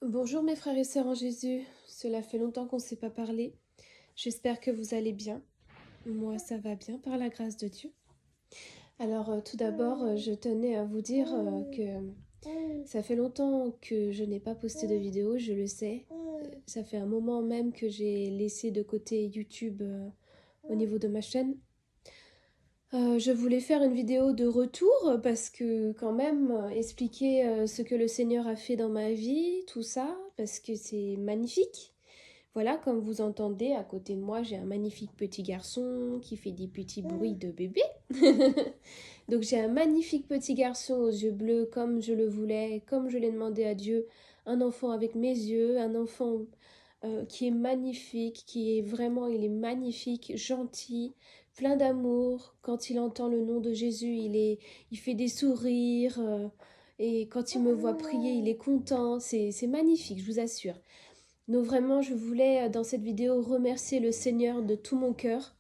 Bonjour mes frères et sœurs en Jésus, cela fait longtemps qu'on ne s'est pas parlé. J'espère que vous allez bien. Moi ça va bien par la grâce de Dieu. Alors tout d'abord je tenais à vous dire que ça fait longtemps que je n'ai pas posté de vidéo, je le sais. Ça fait un moment même que j'ai laissé de côté YouTube au niveau de ma chaîne. Je voulais faire une vidéo de retour parce que quand même expliquer ce que le Seigneur a fait dans ma vie, tout ça, parce que c'est magnifique. Voilà, comme vous entendez, à côté de moi, j'ai un magnifique petit garçon qui fait des petits bruits de bébé. Donc j'ai un magnifique petit garçon aux yeux bleus comme je le voulais, comme je l'ai demandé à Dieu. Un enfant avec mes yeux, un enfant qui est magnifique, qui est vraiment, il est magnifique, gentil, plein d'amour. Quand il entend le nom de Jésus, il fait des sourires. Et quand il me voit prier, il est content. C'est magnifique, je vous assure. Donc vraiment, je voulais dans cette vidéo remercier le Seigneur de tout mon cœur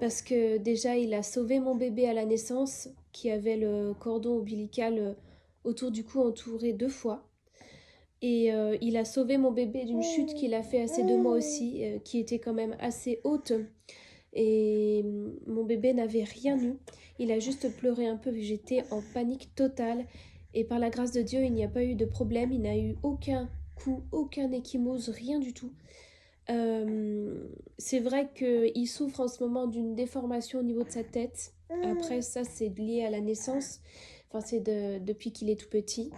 parce que déjà, il a sauvé mon bébé à la naissance qui avait le cordon ombilical autour du cou entouré 2 fois. Et il a sauvé mon bébé d'une chute qu'il a fait à ses 2 mois aussi, qui était quand même assez haute. Et mon bébé n'avait rien eu. Il a juste pleuré un peu vu que j'étais en panique totale. Et par la grâce de Dieu, il n'y a pas eu de problème. Il n'a eu aucun coup, aucun ecchymose, rien du tout. C'est vrai qu'il souffre en ce moment d'une déformation au niveau de sa tête. Après, ça, c'est lié à la naissance. Enfin, c'est depuis qu'il est tout petit.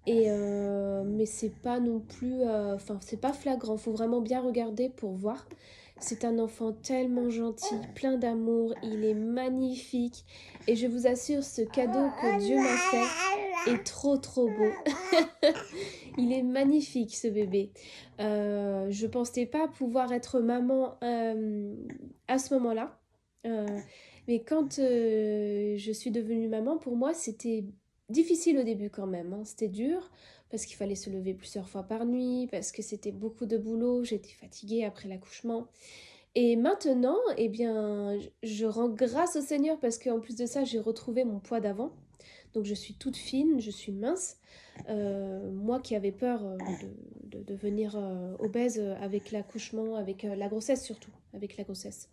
Et mais c'est pas non plus... Enfin, c'est pas flagrant. Faut vraiment bien regarder pour voir. C'est un enfant tellement gentil, plein d'amour. Il est magnifique. Et je vous assure, ce cadeau que Dieu m'a fait est trop trop beau. Il est magnifique ce bébé. Je pensais pas pouvoir être maman à ce moment-là. Mais quand je suis devenue maman, pour moi c'était difficile au début quand même. Hein. C'était dur parce qu'il fallait se lever plusieurs fois par nuit, parce que c'était beaucoup de boulot, j'étais fatiguée après l'accouchement. Et maintenant, eh bien, je rends grâce au Seigneur parce qu'en plus de ça, j'ai retrouvé mon poids d'avant. Donc je suis toute fine, je suis mince. Moi qui avais peur de devenir obèse avec l'accouchement, avec la grossesse surtout, avec la grossesse.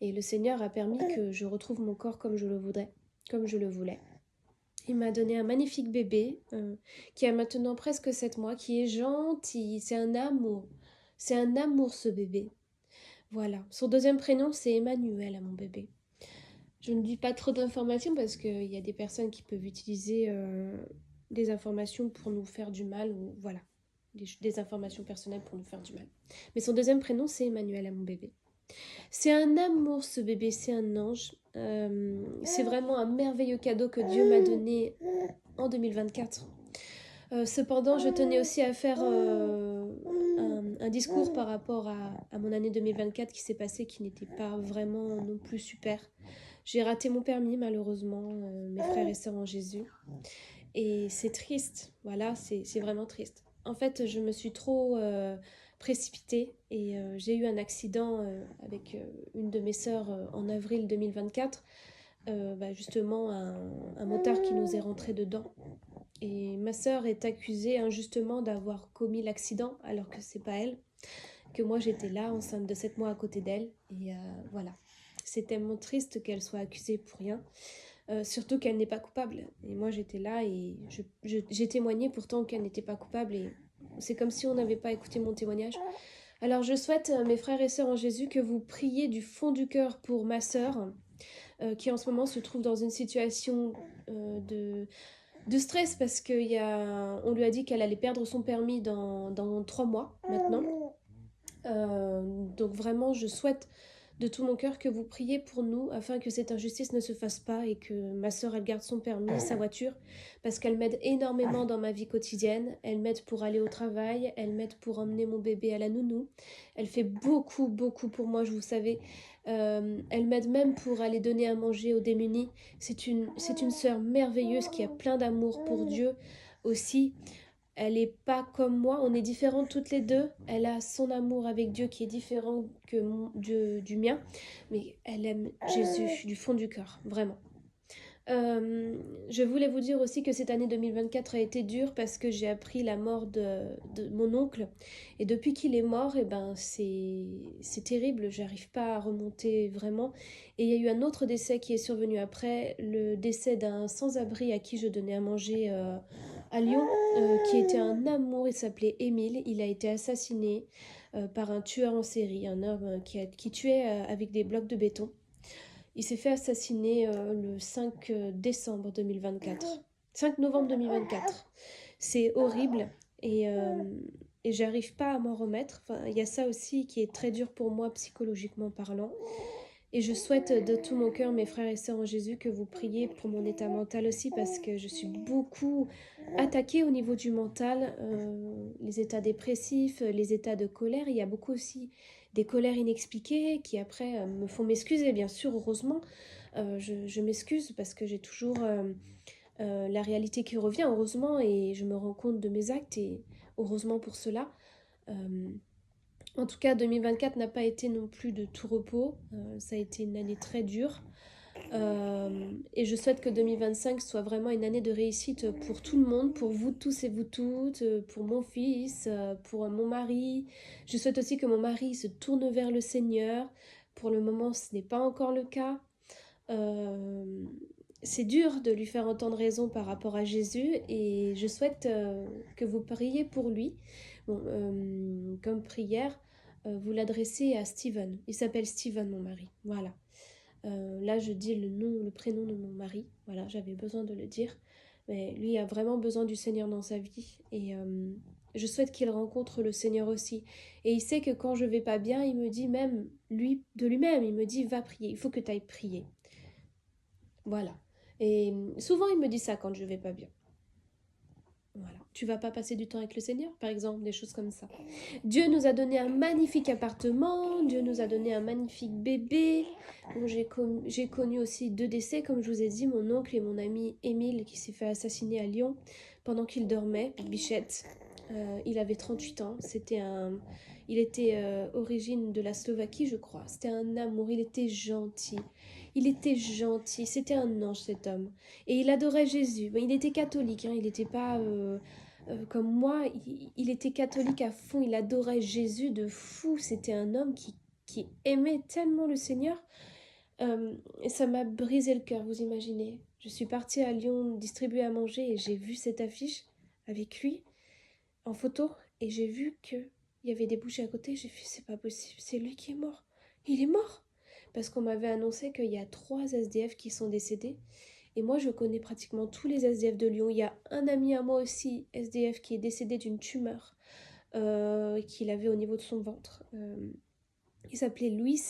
Et le Seigneur a permis que je retrouve mon corps comme je le voudrais, comme je le voulais. Il m'a donné un magnifique bébé qui a maintenant presque 7 mois, qui est gentil, c'est un amour. C'est un amour ce bébé. Voilà. Son deuxième prénom, c'est Emmanuel à mon bébé. Je ne dis pas trop d'informations parce qu'il y a des personnes qui peuvent utiliser des informations pour nous faire du mal ou voilà, des informations personnelles pour nous faire du mal. Mais son deuxième prénom, c'est Emmanuel à mon bébé. C'est un amour ce bébé, c'est un ange. C'est vraiment un merveilleux cadeau que Dieu m'a donné en 2024. Cependant, je tenais aussi à faire un discours par rapport à mon année 2024 qui s'est passée, qui n'était pas vraiment non plus super. J'ai raté mon permis, malheureusement, mes frères et sœurs en Jésus. Et c'est triste, voilà, c'est vraiment triste. En fait, je me suis trop précipitée et j'ai eu un accident avec une de mes sœurs en avril 2024. Justement, un motard qui nous est rentré dedans. Et ma sœur est accusée injustement d'avoir commis l'accident alors que c'est pas elle, que moi j'étais là enceinte de 7 mois à côté d'elle. Et voilà, c'est tellement triste qu'elle soit accusée pour rien, surtout qu'elle n'est pas coupable. Et moi j'étais là et j'ai témoigné pourtant qu'elle n'était pas coupable et c'est comme si on n'avait pas écouté mon témoignage. Alors je souhaite, mes frères et sœurs en Jésus, que vous priez du fond du cœur pour ma sœur qui en ce moment se trouve dans une situation de stress parce qu'on lui a dit qu'elle allait perdre son permis dans 3 mois maintenant. Donc vraiment, je souhaite de tout mon cœur que vous priez pour nous afin que cette injustice ne se fasse pas et que ma sœur elle garde son permis, sa voiture, parce qu'elle m'aide énormément dans ma vie quotidienne. Elle m'aide pour aller au travail, elle m'aide pour emmener mon bébé à la nounou. Elle fait beaucoup, beaucoup pour moi, je vous savez. Elle m'aide même pour aller donner à manger aux démunis. C'est une sœur merveilleuse qui a plein d'amour pour Dieu aussi. Elle n'est pas comme moi, on est différentes toutes les deux. Elle a son amour avec Dieu qui est différent que du mien, mais elle aime Jésus du fond du cœur, vraiment. Je voulais vous dire aussi que cette année 2024 a été dure parce que j'ai appris la mort de mon oncle. Et depuis qu'il est mort, eh ben, c'est terrible, j'arrive pas à remonter vraiment. Et il y a eu un autre décès qui est survenu après, le décès d'un sans-abri à qui je donnais à manger à Lyon, qui était un amour, il s'appelait Émile. Il a été assassiné par un tueur en série, un homme qui tuait avec des blocs de béton. Il s'est fait assassiner le 5 décembre 2024. 5 novembre 2024. C'est horrible et j'arrive pas à m'en remettre. Enfin, il y a ça aussi qui est très dur pour moi psychologiquement parlant. Et je souhaite de tout mon cœur, mes frères et sœurs en Jésus, que vous priez pour mon état mental aussi parce que je suis beaucoup attaquée au niveau du mental. Les états dépressifs, les états de colère. Il y a beaucoup aussi des colères inexpliquées qui après me font m'excuser, bien sûr, heureusement. Je m'excuse parce que j'ai toujours la réalité qui revient, heureusement, et je me rends compte de mes actes et heureusement pour cela. En tout cas, 2024 n'a pas été non plus de tout repos. Ça a été une année très dure. Et je souhaite que 2025 soit vraiment une année de réussite pour tout le monde, pour vous tous et vous toutes, pour mon fils, pour mon mari. Je souhaite aussi que mon mari se tourne vers le Seigneur. Pour le moment, ce n'est pas encore le cas. C'est dur de lui faire entendre raison par rapport à Jésus et je souhaite que vous priez pour lui. Bon, comme prière, vous l'adressez à Steven. Il s'appelle Steven, mon mari. Voilà. Là, je dis le prénom de mon mari. Voilà, j'avais besoin de le dire. Mais lui a vraiment besoin du Seigneur dans sa vie. Et je souhaite qu'il rencontre le Seigneur aussi. Et il sait que quand je vais pas bien, il me dit même, de lui-même, il me dit, va prier. Il faut que tu ailles prier. Voilà. Et souvent, il me dit ça quand je vais pas bien. Voilà. Tu vas pas passer du temps avec le Seigneur, par exemple, des choses comme ça. Dieu nous a donné un magnifique appartement, Dieu nous a donné un magnifique bébé. Bon, j'ai connu aussi 2 décès, comme je vous ai dit, mon oncle et mon ami Émile qui s'est fait assassiner à Lyon pendant qu'il dormait, Bichette. Il avait 38 ans, il était origine de la Slovaquie, je crois. C'était un amour, il était gentil. Il était gentil, c'était un ange cet homme. Et il adorait Jésus. Il était catholique, hein, il n'était pas comme moi, il était catholique à fond, il adorait Jésus de fou. C'était un homme qui aimait tellement le Seigneur. Et ça m'a brisé le cœur, vous imaginez. Je suis partie à Lyon distribuer à manger et j'ai vu cette affiche avec lui en photo et j'ai vu qu'il y avait des bougies à côté. J'ai fait, c'est pas possible, c'est lui qui est mort. Il est mort parce qu'on m'avait annoncé qu'il y a 3 SDF qui sont décédés. Et moi, je connais pratiquement tous les SDF de Lyon. Il y a un ami à moi aussi, SDF, qui est décédé d'une tumeur qu'il avait au niveau de son ventre. Il s'appelait Louis.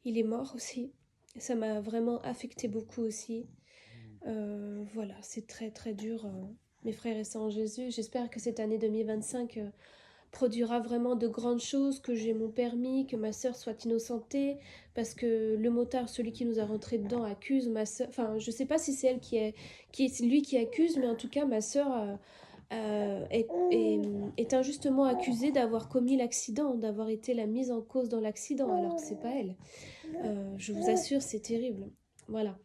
Il est mort aussi. Ça m'a vraiment affecté beaucoup aussi. Voilà, c'est très très dur, mes frères et sœurs en Jésus. J'espère que cette année 2025 produira vraiment de grandes choses, que j'ai mon permis, que ma sœur soit innocentée, parce que le motard, celui qui nous a rentré dedans, accuse ma sœur. Enfin, je sais pas si c'est elle c'est lui qui accuse, mais en tout cas, ma sœur est injustement accusée d'avoir commis l'accident, d'avoir été la mise en cause dans l'accident, alors que c'est pas elle. Je vous assure, c'est terrible. Voilà.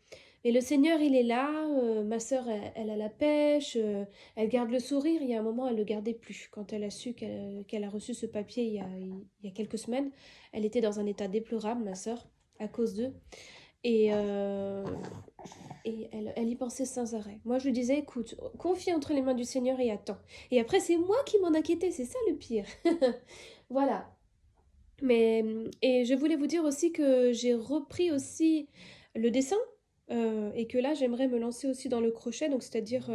Mais le Seigneur, il est là. Ma sœur, elle a la pêche. Elle garde le sourire. Il y a un moment, elle ne le gardait plus. Quand elle a su qu'elle a reçu ce papier il y a quelques semaines, elle était dans un état déplorable, ma sœur, à cause d'eux. Et elle y pensait sans arrêt. Moi, je lui disais, écoute, confie entre les mains du Seigneur et attends. Et après, c'est moi qui m'en inquiétais. C'est ça le pire. Voilà. Et je voulais vous dire aussi que j'ai repris aussi le dessin et que là j'aimerais me lancer aussi dans le crochet, donc c'est-à-dire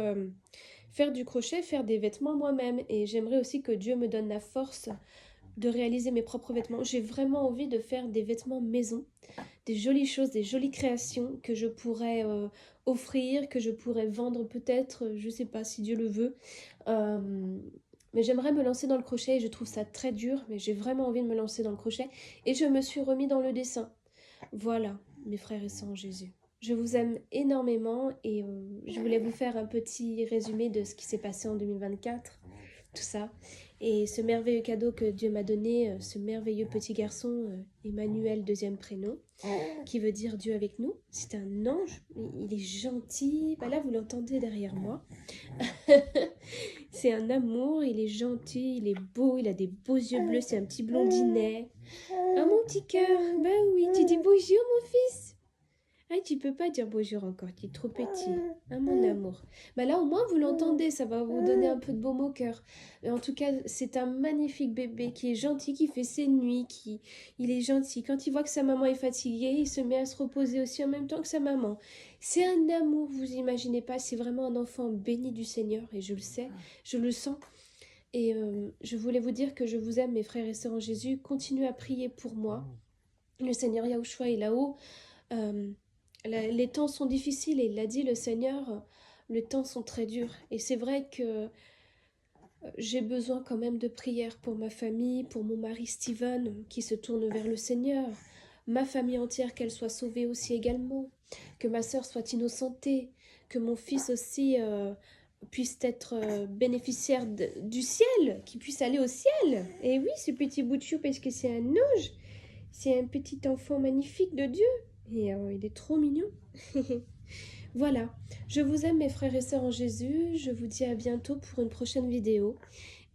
faire du crochet, faire des vêtements moi-même et j'aimerais aussi que Dieu me donne la force de réaliser mes propres vêtements. J'ai vraiment envie de faire des vêtements maison, des jolies choses, des jolies créations que je pourrais offrir, que je pourrais vendre peut-être, je sais pas si Dieu le veut. Mais j'aimerais me lancer dans le crochet et je trouve ça très dur, mais j'ai vraiment envie de me lancer dans le crochet. Et je me suis remis dans le dessin. Voilà, mes frères et sœurs en Jésus. Je vous aime énormément et je voulais vous faire un petit résumé de ce qui s'est passé en 2024. tout ça. Et ce merveilleux cadeau que Dieu m'a donné, ce merveilleux petit garçon, Emmanuel, deuxième prénom, qui veut dire Dieu avec nous. C'est un ange, il est gentil. Bah là, vous l'entendez derrière moi. C'est un amour, il est gentil, il est beau, il a des beaux yeux bleus, c'est un petit blondinet. Ah, mon petit cœur, bah oui, tu dis bonjour, mon fils. Ah, tu peux pas dire bonjour encore, tu es trop petit. Ah, mon amour. Bah là, au moins, vous l'entendez, ça va vous donner un peu de baume au cœur. Mais en tout cas, c'est un magnifique bébé qui est gentil, qui fait ses nuits, il est gentil. Quand il voit que sa maman est fatiguée, il se met à se reposer aussi en même temps que sa maman. C'est un amour, vous imaginez pas, c'est vraiment un enfant béni du Seigneur, et je le sais, je le sens. Et je voulais vous dire que je vous aime, mes frères et sœurs en Jésus. Continuez à prier pour moi. Le Seigneur Yahushua est là-haut. Les temps sont difficiles et il l'a dit, le Seigneur, les temps sont très durs. Et c'est vrai que j'ai besoin quand même de prières pour ma famille, pour mon mari Steven qui se tourne vers le Seigneur, ma famille entière, qu'elle soit sauvée aussi également, que ma sœur soit innocentée, que mon fils aussi puisse être bénéficiaire du ciel, qu'il puisse aller au ciel. Et oui, ce petit bout de chou, parce que c'est un ange, c'est un petit enfant magnifique de Dieu. Et il est trop mignon. Voilà, je vous aime mes frères et sœurs en Jésus, je vous dis à bientôt pour une prochaine vidéo.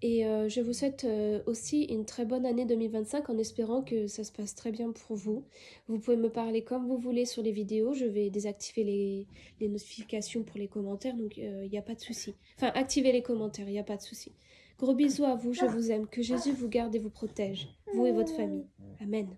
Et je vous souhaite aussi une très bonne année 2025 en espérant que ça se passe très bien pour vous. Vous pouvez me parler comme vous voulez sur les vidéos, je vais désactiver les notifications pour les commentaires, donc il n'y a pas de souci. Enfin, activez les commentaires, il n'y a pas de souci. Gros bisous à vous, je vous aime, que Jésus vous garde et vous protège, vous et votre famille. Amen.